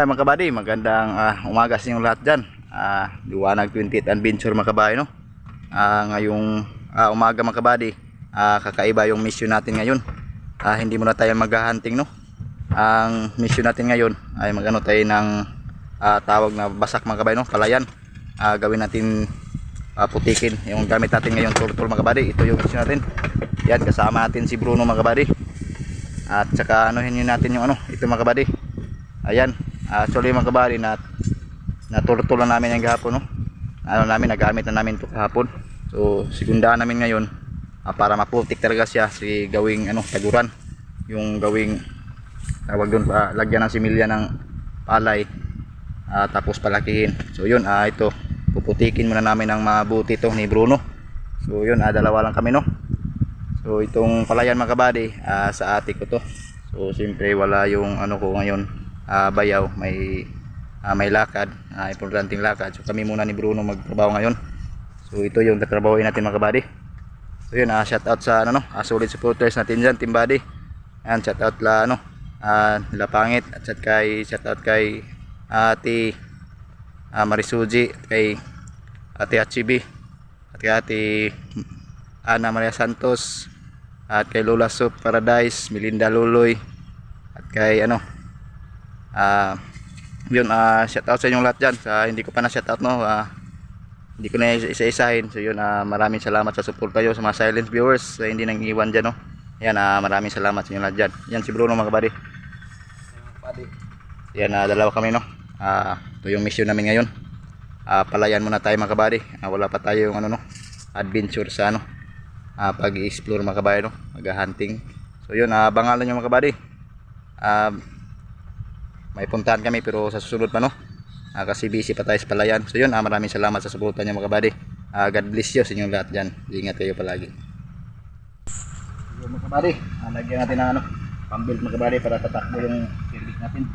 Hi mga kabady, magandang umaga sa inyong lahat dyan. Liwanag 28 Adventure mga kabady, no? Ngayong umaga mga kabady, kakaiba yung mission natin ngayon. Hindi muna tayo maghahunting, no? Ang mission natin ngayon ay magano tayo ng tawag na basak mga kabady, no? Palayan. Gawin natin putikin yung gamit natin ngayon, turtle mga kabady. Ito yung mission natin. Yan, kasama natin si Bruno mga kabady. At saka anuhin natin yung ito mga kabady. Ayan, actually mga kabady, naturtulan namin yung gahapon, no? Nagamit na namin ito kahapon. So sigundaan namin ngayon para maputik talaga siya, gawing taguran, yung gawing tawag doon, lagyan ng similya ng palay, tapos palakihin. So yun, ito puputikin muna namin ng mabuti ito ni Bruno. So yun, dalawa lang kami, no? So itong palayan mga kabady, sa ate ko to. So siyempre wala yung ko ngayon, bayaw, may lakad, importanteng lakad. So kami muna ni Bruno magtrabaho ngayon. So ito yung tatrabahoin natin mga kabady. So yun, shout out sa solid supporters natin dyan, team body. Ayan, shout out nila Pangit, at shout out kay ate Marisuji, kay ate Hachibi, at kay ate Ana Maria Santos, at kay Lola Soup Paradise, Melinda Luloy, at kay yun, shout out sa inyong lahat dyan. Hindi ko pa na shout out, no? Hindi ko na isa-isahin. So yun, maraming salamat sa support kayo sa mga silent viewers, hindi nang iwan dyan, no? Yan, maraming salamat sa inyong lahat dyan. Yan si Bruno mga kabady. Yan, dalawa kami, no? Ito yung mission namin ngayon. Palayan muna tayo mga kabady. Wala pa tayo yung adventure sa pag-i-explore mga kabady, no? Mag-hunting. So yun, bangalan nyo mga kabady. May puntahan kami pero sa susunod pa, no? Kasi busy pa tayo sa palayan. So yun, maraming salamat sa suporta nyo mga kabady. God bless you sa inyong lahat dyan. Ingat kayo palagi. So mga kabady, lagyan natin ng pambuild mga kabady para tatakbo yung kirlik natin.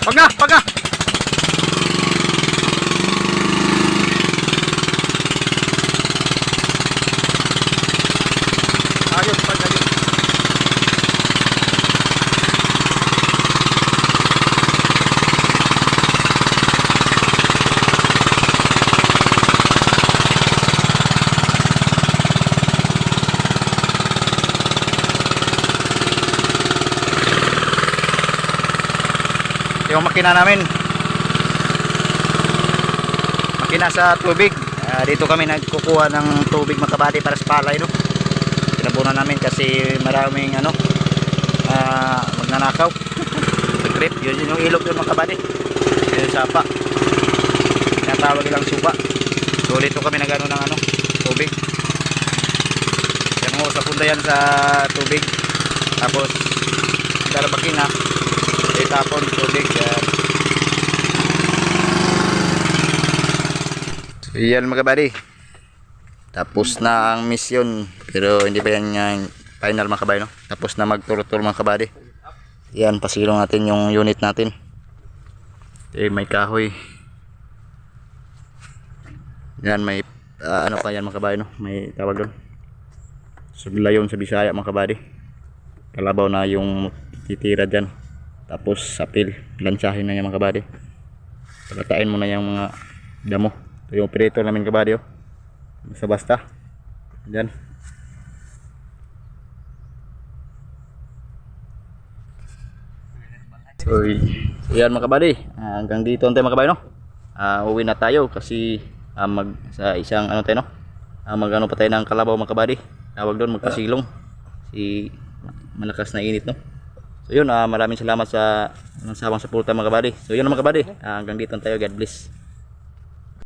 Wag na, wag na. Ayun, pag ayun. Yung makina namin, makina sa tubig. Dito kami nagkukuha ng tubig mga kabady para sa palay, no? Pinabunan namin kasi maraming magnanakaw. Grip, yun yung ilog yun mga kabady. Yun yung sapa, tinatawag nilang suba. So dito kami nagano ng tubig. Yan mo sa punta yan sa tubig, tapos dala makina itapon tubig yan. So yan mga kabady, tapos na ang mission, pero hindi pa yan yung final mga kabady, no? Tapos na magturo-turo mga kabady. Yan, pasilong natin yung unit natin. May kahoy yan, may ano pa yan mga kabady, no? May tawag doon sublayon sa Bisaya mga kabady. Kalabaw na yung titira dyan, tapos sapil, lansyahin na yung mga kabady. Pagkatain mo na yung mga damo. Ito yung operator namin kabady, oh. Basta dyan. So yan mga kabady, hanggang dito tayo mga kabady, no? Uwi na tayo kasi sa isang tayo, no? Mag pa tayo ng kalabaw mga kabady. Tawag doon, magpasilong si malakas na init, no? So yun, maraming salamat sa nasawang suporta mga kabady. So yun mga kabady, hanggang dito tayo. God bless.